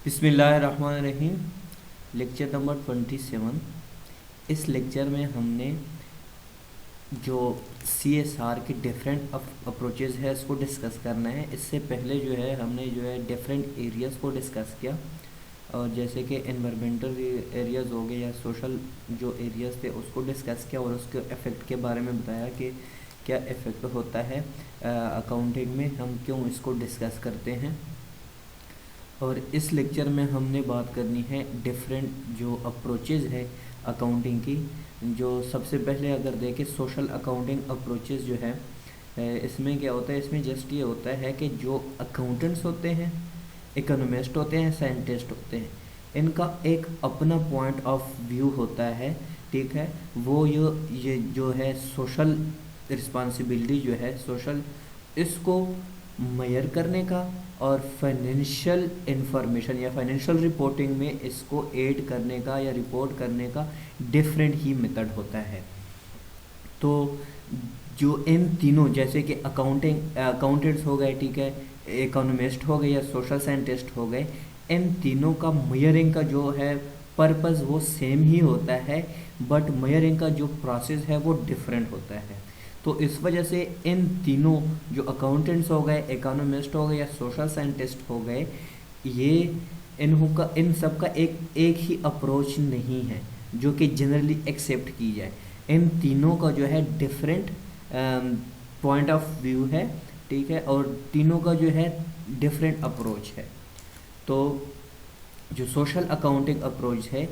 बिस्मिल्लाहिर्रहमानिर्रहीम। Lecture number 27। इस lecture में हमने जो CSR के डिफरेंट अप्रोचेज़ है इसको डिस्कस करना है। इससे पहले जो है हमने डिफरेंट एरियाज़ को डिस्कस किया, और जैसे कि एनवायरमेंटल एरियाज़ हो गए या सोशल जो एरियाज़ थे उसको डिस्कस किया, और उसके इफ़ेक्ट के बारे में बताया कि क्या इफ़ेक्ट होता है अकाउंटिंग में, हम क्यों इसको डिस्कस करते हैं। और इस लेक्चर में हमने बात करनी है डिफरेंट जो अप्रोचेज़ है अकाउंटिंग की। जो सबसे पहले अगर देखें सोशल अकाउंटिंग अप्रोचेज़ जो है, इसमें क्या होता है, इसमें जस्ट ये होता है कि जो अकाउंटेंट्स होते हैं, इकोनॉमिस्ट होते हैं, साइंटिस्ट होते हैं, इनका एक अपना पॉइंट ऑफ व्यू होता है। ठीक है, वो ये जो है सोशल रिस्पॉन्सिबिलिटी जो है सोशल, इसको मेजर करने का और फाइनेंशियल इंफॉर्मेशन या फाइनेंशियल रिपोर्टिंग में इसको ऐड करने का या रिपोर्ट करने का डिफरेंट ही मेथड होता है। तो जो इन तीनों जैसे कि अकाउंटेंट्स हो गए, ठीक है, इकोनॉमिस्ट हो गए या सोशल साइंटिस्ट हो गए, इन तीनों का मेजरिंग का जो है पर्पस वो सेम ही होता है, बट मेजरिंग का जो प्रोसेस है वो डिफरेंट होता है। तो इस वजह से इन तीनों जो अकाउंटेंट्स हो गए, इकोनॉमिस्ट हो गए या सोशल साइंटिस्ट हो गए, ये इन सब का एक ही अप्रोच नहीं है जो कि जनरली एक्सेप्ट की जाए। इन तीनों का जो है डिफरेंट पॉइंट ऑफ व्यू है, ठीक है, और तीनों का जो है डिफरेंट अप्रोच है। तो जो सोशल अकाउंटिंग अप्रोच है,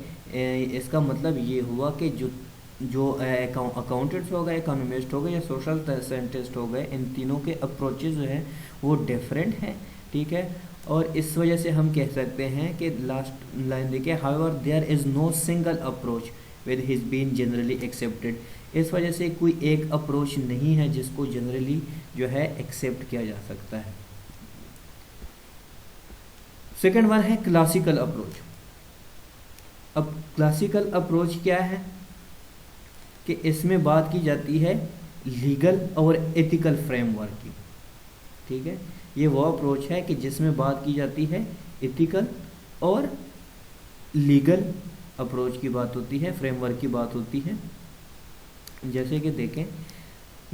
इसका मतलब ये हुआ कि जो अकाउंटेंट्स हो गए, इकोनॉमिस्ट हो गए या सोशल साइंटिस्ट हो गए, इन तीनों के अप्रोचेज जो है वो डिफरेंट हैं, ठीक है। और इस वजह से हम कह सकते हैं कि लास्ट लाइन देखिए, however there is no single approach with his been generally accepted. इस वजह से कोई एक अप्रोच नहीं है जिसको जनरली जो है एक्सेप्ट किया जा सकता है। सेकेंड वन है क्लासिकल अप्रोच। अब क्लासिकल अप्रोच क्या है कि इसमें बात की जाती है लीगल और एथिकल फ्रेमवर्क की, ठीक है। ये वो अप्रोच है कि जिसमें बात की जाती है एथिकल और लीगल अप्रोच की बात होती है, फ्रेमवर्क की बात होती है। जैसे कि देखें,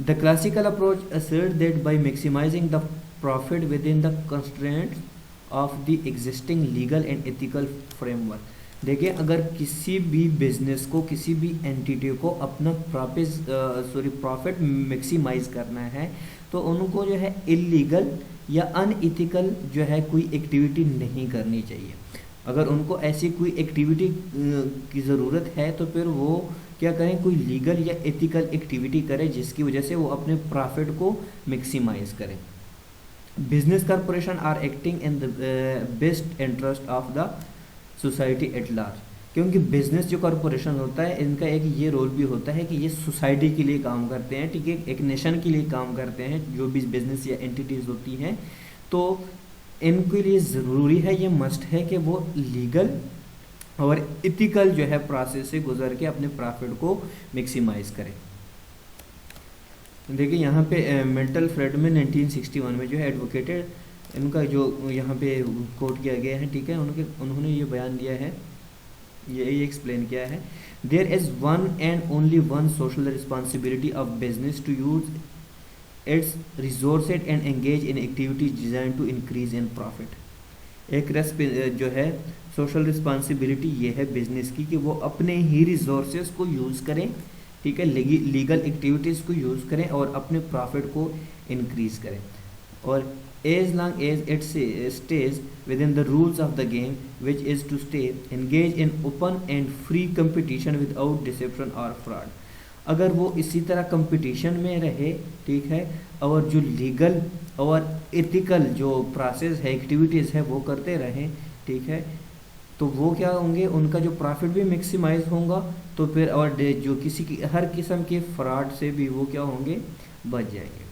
the classical approach assert that by maximising the profit within the constraints of the existing legal and ethical framework. देखिए, अगर किसी भी बिजनेस को, किसी भी एंटिटी को अपना प्रॉफिट मैक्सिमाइज करना है, तो उनको जो है इलीगल या अनइथिकल जो है कोई एक्टिविटी नहीं करनी चाहिए। अगर उनको ऐसी कोई एक्टिविटी की ज़रूरत है तो फिर वो क्या करें, कोई लीगल या एथिकल एक्टिविटी करें जिसकी वजह से वो अपने प्रॉफिट को मैक्सिमाइज करें। Business corporation are acting in the best interest of the society at large, क्योंकि बिजनेस जो कॉरपोरेशन होता है, इनका एक ये रोल भी होता है कि ये सोसाइटी के लिए काम करते हैं, ठीक है, एक नेशन के लिए काम करते हैं। जो भी बिजनेस या एंटिटीज़ होती हैं, तो इनके लिए ज़रूरी है, ये मस्ट है कि वो लीगल और इथिकल जो है प्रोसेस से गुजर के अपने प्रॉफिट को मैक्सिमाइज करें। देखिए, यहाँ पे मेंटल फ्रेडमैन 1961 में जो है एडवोकेटेड, इनका जो यहाँ पे कोट किया गया है, ठीक है, उन्होंने ये बयान दिया है, ये एक्सप्लेन किया है, there is one and only one social responsibility of business to use its resources and engage in activities design to increase in profit. एक जो है सोशल रिस्पॉन्सिबिलिटी ये है बिजनेस की कि वो अपने ही रिसोर्सेज को यूज़ करें, ठीक है, लीगल एक्टिविटीज़ को यूज़ करें और अपने प्रॉफिट को इंक्रीज करें, और as long as it stays within the rules of the game, which is to stay engaged in open and free competition without deception or fraud। अगर वो इसी तरह कंपटीशन में रहे, ठीक है, और जो लीगल और एथिकल जो प्रोसेस है, एक्टिविटीज़ है, वो करते रहें, ठीक है, तो वो क्या होंगे, उनका जो प्रॉफिट भी मैक्सिमाइज होगा, तो फिर और जो किसी की हर किस्म के फ्रॉड से भी वो क्या होंगे, बच जाएंगे।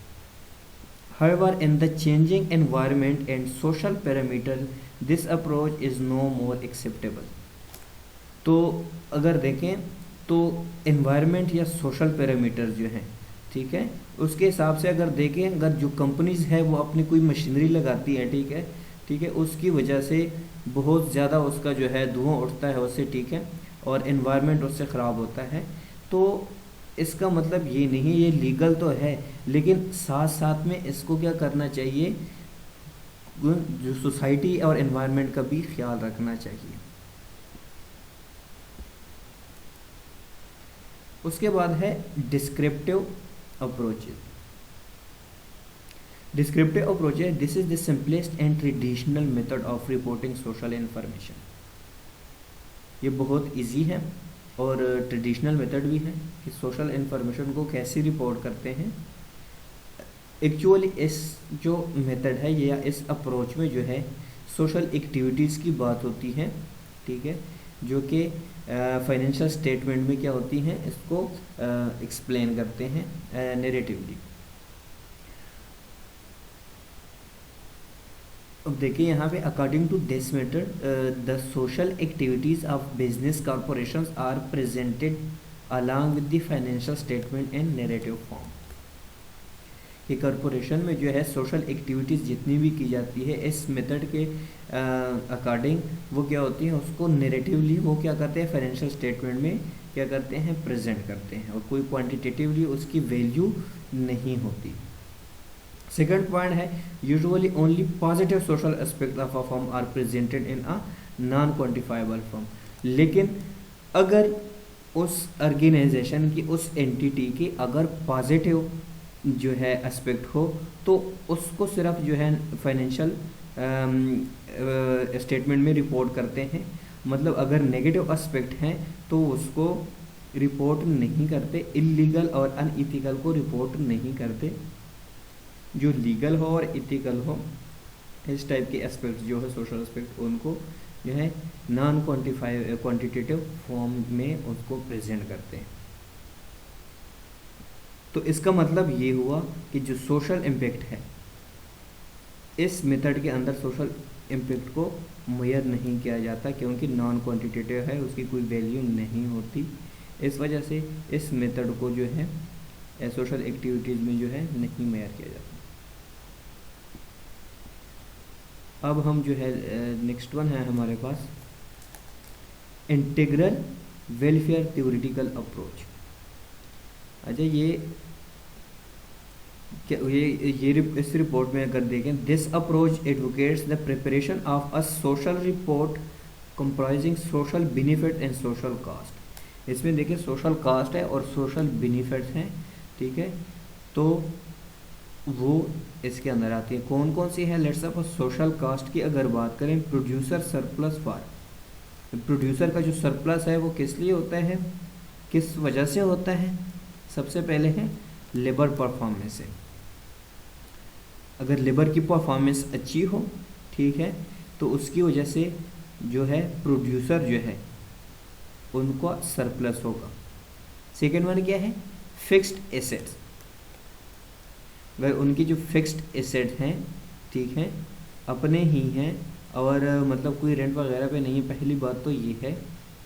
However, in the changing environment and social parameters, this approach is no more acceptable। तो अगर देखें तो environment या social parameters जो हैं, ठीक है, उसके हिसाब से अगर देखें, अगर जो कंपनीज है वो अपनी कोई मशीनरी लगाती है, ठीक है, ठीक है, उसकी वजह से बहुत ज़्यादा उसका जो है धुआं उठता है उससे, ठीक है, और एनवायरनमेंट उससे ख़राब होता है। तो इसका मतलब ये नहीं, ये लीगल तो है, लेकिन साथ साथ में इसको क्या करना चाहिए, जो सोसाइटी और एनवायरनमेंट का भी ख्याल रखना चाहिए। उसके बाद है डिस्क्रिप्टिव अप्रोचेज। डिस्क्रिप्टिव अप्रोच है, this is the simplest and traditional method of reporting social information. ये बहुत इजी है और ट्रेडिशनल मेथड भी है कि सोशल इंफॉर्मेशन को कैसे रिपोर्ट करते हैं। एक्चुअली इस जो मेथड है या इस अप्रोच में जो है सोशल एक्टिविटीज़ की बात होती है, ठीक है, जो कि फाइनेंशियल स्टेटमेंट में क्या होती हैं, इसको एक्सप्लेन करते हैं नैरेटिवली। अब देखिए यहाँ पे according to this method the social activities of business corporations are presented along with the financial statement in narrative form. कि कॉरपोरेशन में जो है सोशल एक्टिविटीज़ जितनी भी की जाती है इस मेथड के अकॉर्डिंग वो क्या होती है, उसको नैरेटिवली वो क्या करते हैं, फाइनेंशियल स्टेटमेंट में क्या करते हैं, प्रेजेंट करते हैं, और कोई क्वांटिटेटिवली उसकी वैल्यू नहीं होती। सेकंड पॉइंट है, usually only positive social aspect of a firm are presented in a non quantifiable firm. लेकिन अगर उस ऑर्गेनाइजेशन की, उस एंटिटी की अगर पॉजिटिव जो है एस्पेक्ट हो तो उसको सिर्फ जो है फाइनेंशियल स्टेटमेंट में रिपोर्ट करते हैं। मतलब अगर नेगेटिव एस्पेक्ट हैं तो उसको रिपोर्ट नहीं करते, इलीगल और अनइथिकल को रिपोर्ट नहीं करते। जो लीगल हो और इथिकल हो इस टाइप के एस्पेक्ट जो है सोशल एस्पेक्ट, उनको जो है नॉन क्वांटिटेटिव फॉर्म में उसको प्रेजेंट करते हैं। तो इसका मतलब ये हुआ कि जो सोशल इम्पैक्ट है इस मेथड के अंदर सोशल इम्पैक्ट को मेजर नहीं किया जाता, क्योंकि नॉन क्वांटिटेटिव है, उसकी कोई वैल्यू नहीं होती। इस वजह से इस मेथड को जो है सोशल एक्टिविटीज़ में जो है नहीं मेजर किया जाता। अब हम जो है नेक्स्ट वन है हमारे पास इंटीग्रल वेलफेयर थ्योरेटिकल अप्रोच। अच्छा ये इस रिपोर्ट में अगर देखें, this approach advocates the preparation of a social report comprising social benefit and social cost. इसमें देखिए सोशल कास्ट है और सोशल बेनिफिट्स हैं, ठीक है, तो वो इसके अंदर आती है। कौन कौन सी है, लेट्स सपोज सोशल कास्ट की अगर बात करें, प्रोड्यूसर सरप्लस फॉर, प्रोड्यूसर का जो सरप्लस है वो किस लिए होता है, किस वजह से होता है, सबसे पहले है लेबर परफॉर्मेंस से। अगर लेबर की परफॉर्मेंस अच्छी हो, ठीक है, तो उसकी वजह से जो है प्रोड्यूसर जो है उनको सरप्लस होगा। सेकेंड वन क्या है, फिक्स्ड एसेट्स। अगर उनकी जो फिक्स्ड एसेट हैं, ठीक है, अपने ही हैं और मतलब कोई रेंट वगैरह पे नहीं है, पहली बात तो ये है,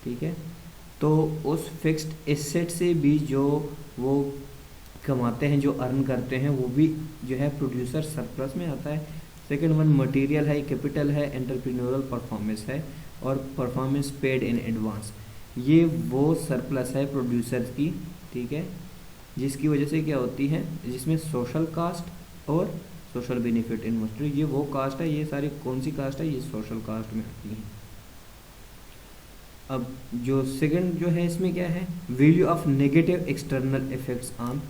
ठीक है, तो उस फिक्स्ड एसेट से भी जो वो कमाते हैं, जो अर्न करते हैं, वो भी जो है प्रोड्यूसर सरप्लस में आता है। सेकंड वन मटेरियल है, कैपिटल है, एंटरप्रेन्योरल परफॉर्मेंस है और परफॉर्मेंस पेड इन एडवांस। ये वो सरप्लस है प्रोड्यूसर की, ठीक है, जिसकी वजह से क्या होती है, जिसमें सोशल कास्ट और सोशल बेनिफिट इन्वेस्टर, ये वो कास्ट है, ये सारी कौन सी कास्ट है, ये सोशल कास्ट में आती है। अब जो सेकंड जो है इसमें क्या है, value of negative external effects on,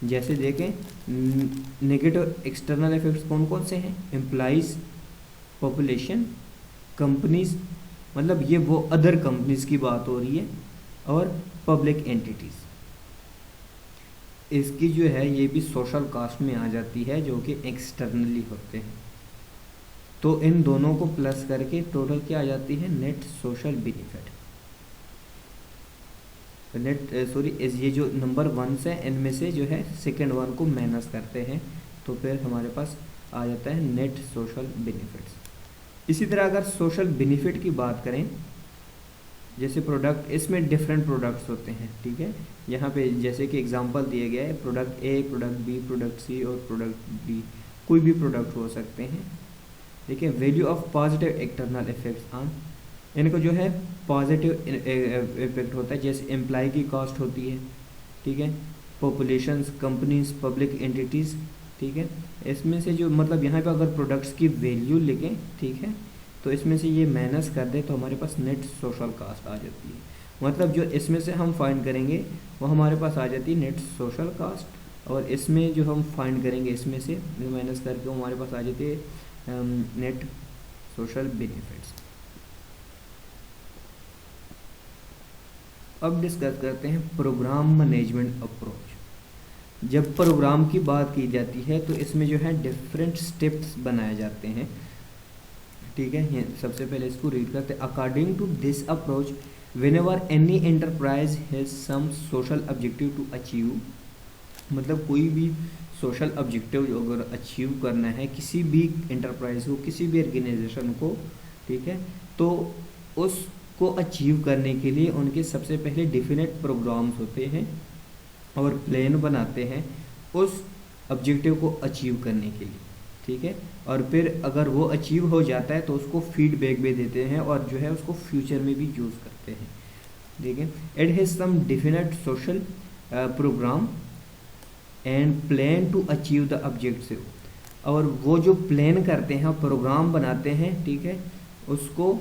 जैसे देखें नेगेटिव एक्सटर्नल इफेक्ट्स कौन कौन से हैं, एम्प्लॉइज, पॉपुलेशन, कंपनीज, मतलब ये वो अदर कंपनीज की बात हो रही है, और पब्लिक एंटिटीज़। इसकी जो है ये भी सोशल कास्ट में आ जाती है, जो कि एक्सटर्नली होते हैं। तो इन दोनों को प्लस करके टोटल क्या आ जाती है, नेट सोशल बेनिफिट। नेट ये जो नंबर वन से इनमें से जो है सेकेंड वन को माइनस करते हैं, तो फिर हमारे पास आ जाता है नेट सोशल बेनिफिट्स। इसी तरह अगर सोशल बेनिफिट की बात करें, जैसे प्रोडक्ट, इसमें डिफरेंट प्रोडक्ट्स होते हैं, ठीक है, यहाँ पे जैसे कि एग्जांपल दिए गया है, product A, product B, product C और प्रोडक्ट डी, कोई भी प्रोडक्ट हो सकते हैं। देखिए value of positive external effects on, इनको जो है पॉजिटिव इफेक्ट होता है, जैसे एम्प्लॉय की कॉस्ट होती है, ठीक है, पॉपुलेशंस, कंपनीज, पब्लिक एंटिटीज़, ठीक है। इसमें से जो मतलब यहाँ पे अगर प्रोडक्ट्स की वैल्यू लिखें, ठीक है, तो इसमें से ये माइनस कर दे तो हमारे पास नेट सोशल कास्ट आ जाती है। मतलब जो इसमें से हम फाइंड करेंगे वो हमारे पास आ जाती है नेट सोशल कास्ट, और इसमें जो हम फाइंड करेंगे इसमें से माइनस करके वो हमारे पास आ जाती है नेट सोशल बेनिफिट्स। अब डिस्कस करते हैं प्रोग्राम मैनेजमेंट अप्रोच। जब प्रोग्राम की बात की जाती है तो इसमें जो है डिफरेंट स्टेप्स बनाए जाते हैं, ठीक है। ये सबसे पहले इसको रीड करते हैं। According to this approach whenever any enterprise has some social objective to achieve, मतलब कोई भी सोशल ऑब्जेक्टिव अगर अचीव करना है किसी भी एंटरप्राइज को, किसी भी ऑर्गेनाइजेशन को, ठीक है, तो उसको अचीव करने के लिए उनके सबसे पहले डिफिनेट प्रोग्राम्स होते हैं और प्लान बनाते हैं उस ऑब्जेक्टिव को अचीव करने के लिए, ठीक है। और फिर अगर वो अचीव हो जाता है तो उसको फीडबैक भी देते हैं और जो है उसको फ्यूचर में भी यूज़ करते हैं, ठीक है। It has some definite social programme and plan to achieve the objective, और वो जो प्लान करते हैं, प्रोग्राम बनाते हैं, ठीक है, उसको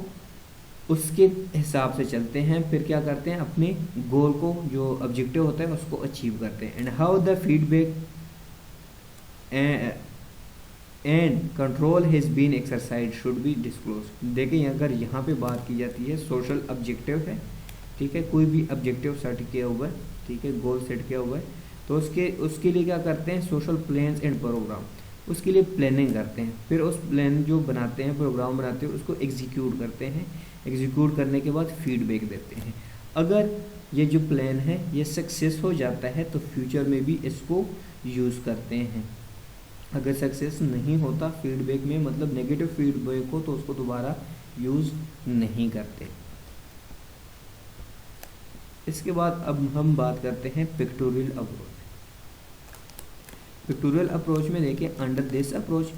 उसके हिसाब से चलते हैं, फिर क्या करते हैं अपने गोल को, जो ऑब्जेक्टिव होता है उसको अचीव करते हैं। And how the feedback and control has been exercise should be disclose. देखिए अगर यहाँ पे बात की जाती है सोशल ऑब्जेक्टिव है, ठीक है, कोई भी ऑब्जेक्टिव सेट किया हुआ है, ठीक है, गोल सेट किया हुआ है, तो उसके लिए क्या करते हैं सोशल प्लान्स एंड प्रोग्राम, उसके लिए प्लानिंग करते हैं, फिर उस प्लान जो बनाते हैं, प्रोग्राम बनाते हैं, उसको एग्जीक्यूट करते हैं, एग्जीक्यूट करने के बाद फीडबैक देते हैं। अगर ये जो प्लान है ये सक्सेस हो जाता है तो फ्यूचर में भी इसको यूज़ करते हैं। अगर सक्सेस नहीं होता फीडबैक में, मतलब नेगेटिव फीडबैक हो, तो उसको दोबारा यूज़ नहीं करते। इसके बाद अब हम बात करते हैं पिक्टोरियल अप्रोच। पिक्टोरियल अप्रोच में देखिए under this approach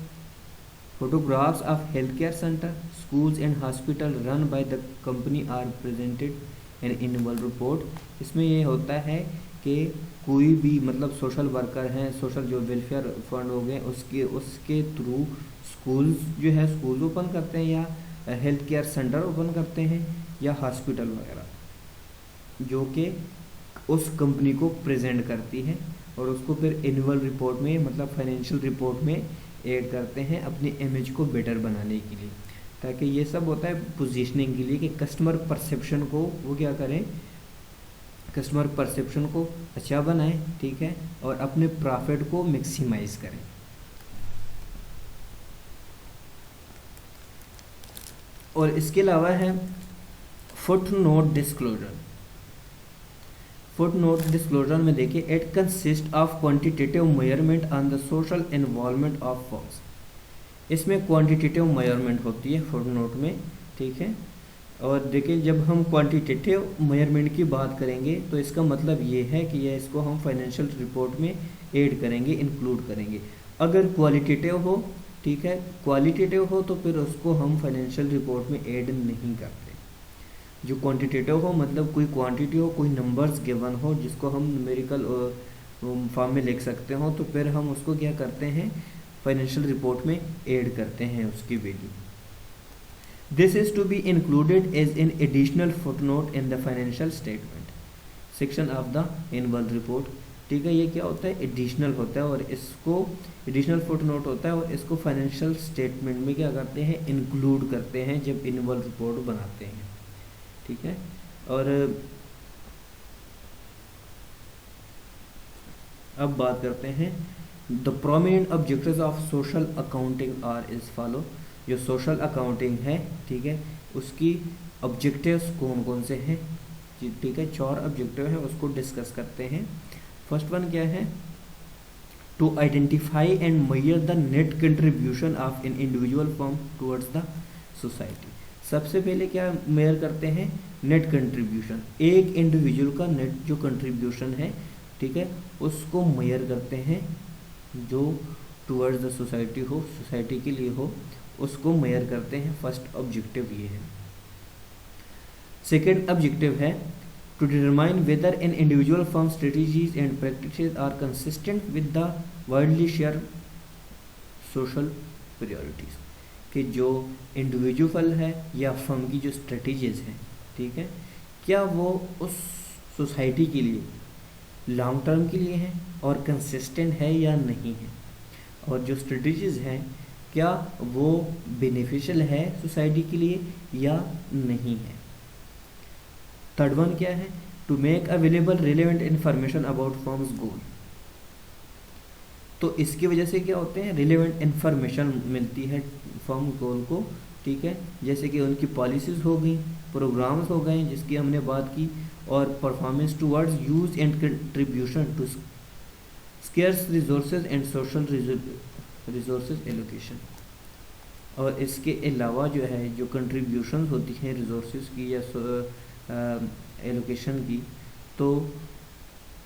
photographs of health care centre, schools and hospital run by the company are presented in annual report. इसमें ये होता है कि कोई भी मतलब सोशल वर्कर हैं, सोशल जो वेलफेयर फंड हो गए, उसके थ्रू स्कूल्स जो है स्कूल ओपन करते हैं या हेल्थ केयर सेंटर ओपन करते हैं या हॉस्पिटल वगैरह, जो कि उस कंपनी को प्रेजेंट करती है और उसको फिर एनुअल रिपोर्ट में मतलब फाइनेंशियल रिपोर्ट में ऐड करते हैं अपनी इमेज को बेटर बनाने के लिए। ताकि ये सब होता है पोजीशनिंग के लिए कि कस्टमर परसेप्शन को वो क्या करें, कस्टमर परसेप्शन को अच्छा बनाएं, ठीक है, और अपने प्रॉफिट को मैक्सिमाइज करें। और इसके अलावा है foot note disclosure. Foot note disclosure में देखिए it consist of quantitative measurement on the social involvement of firms. इसमें क्वांटिटेटिव मेजरमेंट होती है फुट नोट में, ठीक है। और देखिए जब हम क्वांटिटेटिव मेजरमेंट की बात करेंगे तो इसका मतलब ये है कि ये इसको हम फाइनेंशियल रिपोर्ट में ऐड करेंगे, इंक्लूड करेंगे। अगर क्वालिटेटिव हो, ठीक है, क्वालिटेटिव हो तो फिर उसको हम फाइनेंशियल रिपोर्ट में ऐड नहीं करते। जो क्वांटिटेटिव हो मतलब कोई क्वांटिटी हो, कोई नंबर्स गिवन हो जिसको हम न्यूमेरिकल फॉर्म में लिख सकते हो, तो फिर हम उसको क्या करते हैं फाइनेंशियल रिपोर्ट में ऐड करते हैं उसकी value. This is to be included as an additional footnote in the financial statement section of the annual report, ठीक है। ये क्या होता है एडिशनल होता है और इसको एडिशनल फुटनोट होता है और इसको फाइनेंशियल स्टेटमेंट में क्या करते हैं इंक्लूड करते हैं जब एनुअल रिपोर्ट बनाते हैं, ठीक है। और अब बात करते हैं the prominent objectives of social accounting are is follow. जो सोशल अकाउंटिंग है, ठीक है, उसकी ऑब्जेक्टिव्स कौन कौन से हैं, ठीक है, 4 ऑब्जेक्टिव हैं, उसको डिस्कस करते हैं। फर्स्ट वन क्या है, to identify and measure the net contribution of an individual firm towards the society. सबसे पहले क्या मेजर करते हैं नेट कंट्रीब्यूशन, एक इंडिविजुअल का नेट जो कंट्रीब्यूशन है, ठीक है, उसको मेजर करते हैं जो टुवर्ड्स द सोसाइटी हो, सोसाइटी के लिए हो, उसको मेजर करते हैं। फर्स्ट ऑब्जेक्टिव ये है। सेकेंड ऑब्जेक्टिव है to determine whether an individual firm strategies and practices are consistent with the widely share social priorities, कि जो इंडिविजुअल है या फर्म की जो स्ट्रेटजीज हैं, ठीक है, क्या वो उस सोसाइटी के लिए लॉन्ग टर्म के लिए है और कंसिस्टेंट है या नहीं है, और जो स्ट्रेटजीज हैं क्या वो बेनिफिशियल है सोसाइटी के लिए या नहीं है। थर्ड वन क्या है, to make available relevant information about firm's goal. तो इसकी वजह से क्या होते हैं, रिलेवेंट इंफॉर्मेशन मिलती है फर्म गोल को, ठीक है, जैसे कि उनकी पॉलिसीज़ हो गई, प्रोग्राम्स हो गए जिसकी हमने बात की, और performance towards use and contribution to scarce resources and social resources allocation. और इसके अलावा जो है जो कंट्रीब्यूशन होती हैं रिसोर्सेज की या एलोकेशन की, तो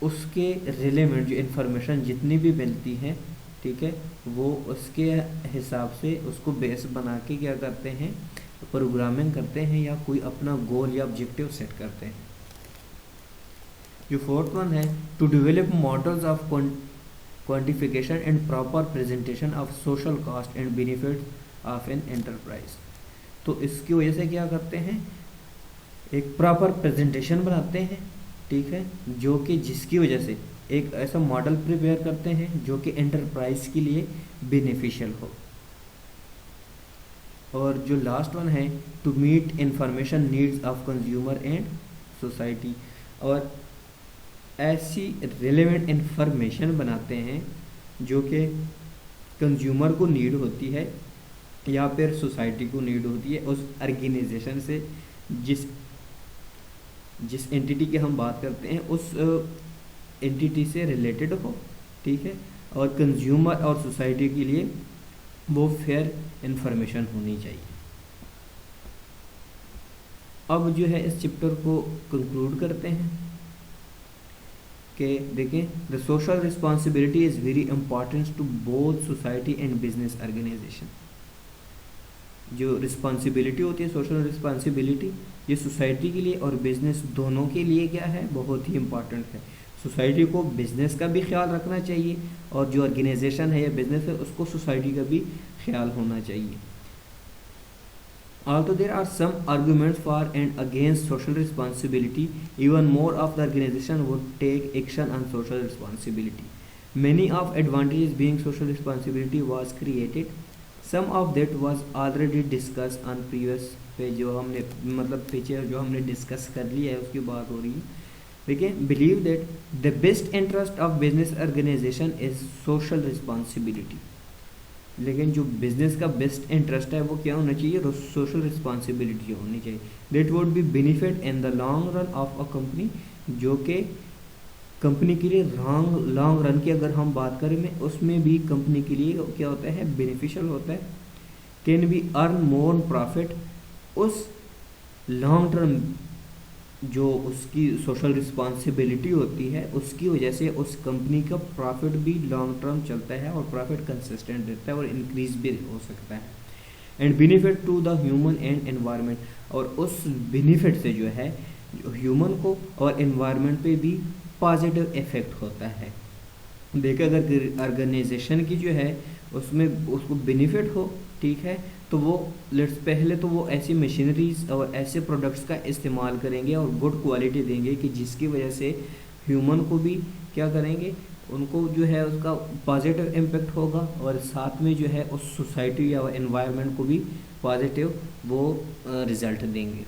उसके रिलेवेंट जो इन्फॉर्मेशन जितनी भी मिलती हैं, ठीक है, वो उसके हिसाब से उसको बेस बना के क्या करते हैं, प्रोग्रामिंग करते हैं या कोई अपना गोल या ऑब्जेक्टिव सेट करते हैं। जो फोर्थ वन है to develop models of quantification and proper presentation of social cost and benefit of an enterprise. तो इसकी वजह से क्या करते हैं, एक प्रॉपर प्रेजेंटेशन बनाते हैं, ठीक है, जो कि जिसकी वजह से एक ऐसा मॉडल प्रिपेयर करते हैं जो कि एंटरप्राइज के लिए बेनिफिशियल हो। और जो लास्ट वन है to meet information needs of consumer and society, और ऐसी रिलेवेंट इंफॉर्मेशन बनाते हैं जो कि कंज्यूमर को नीड होती है या फिर सोसाइटी को नीड होती है, उस ऑर्गेनाइजेशन से जिस एंटिटी की हम बात करते हैं उस एंटिटी से रिलेटेड हो, ठीक है, और कंज्यूमर और सोसाइटी के लिए वो फेयर इंफॉर्मेशन होनी चाहिए। अब जो है इस चैप्टर को कंक्लूड करते हैं कि देखें, the social responsibility is very important to both society and business organisation. जो रिस्पॉन्सिबिलिटी होती है, सोशल रिस्पॉन्सिबिलिटी, ये सोसाइटी के लिए और बिजनेस दोनों के लिए क्या है, बहुत ही इम्पॉर्टेंट है। सोसाइटी को बिजनेस का भी ख्याल रखना चाहिए और जो ऑर्गेनाइजेशन है या बिजनेस है उसको सोसाइटी का भी ख्याल होना चाहिए। Although there are some arguments for and against social responsibility, even more of the organization would take action on social responsibility. Many of advantages being social responsibility was created. Some of that was already discussed on previous पे जो हमने मतलब पीछे जो हमने discuss कर लिया है उसकी बात हो रही है। देखिए, believe that the best interest of business organisation is social responsibility. लेकिन जो बिजनेस का बेस्ट इंटरेस्ट है वो क्या होना चाहिए, सोशल रिस्पॉन्सिबिलिटी होनी चाहिए। That would be benefit in the long run of a company, जो कि कंपनी के लिए लॉन्ग रन की अगर हम बात करें में उसमें भी कंपनी के लिए क्या होता है, बेनिफिशियल होता है। Can be earn more profit, उस लॉन्ग टर्म जो उसकी सोशल रिस्पॉन्सिबिलिटी होती है उसकी वजह से उस कंपनी का प्रॉफिट भी लॉन्ग टर्म चलता है और प्रॉफिट कंसिस्टेंट रहता है और इंक्रीज भी हो सकता है। And benefit to the human and environment, और उस बेनिफिट से जो है ह्यूमन को और एनवायरनमेंट पे भी पॉजिटिव इफेक्ट होता है। देखिए, अगर ऑर्गेनाइजेशन की जो है उसमें उसको बेनिफिट हो, ठीक है, तो वो पहले तो वो ऐसी मशीनरीज और ऐसे प्रोडक्ट्स का इस्तेमाल करेंगे और गुड क्वालिटी देंगे कि जिसकी वजह से ह्यूमन को भी क्या करेंगे, उनको जो है उसका पॉजिटिव इम्पेक्ट होगा और साथ में जो है उस सोसाइटी या एनवायरनमेंट को भी पॉजिटिव वो रिज़ल्ट देंगे।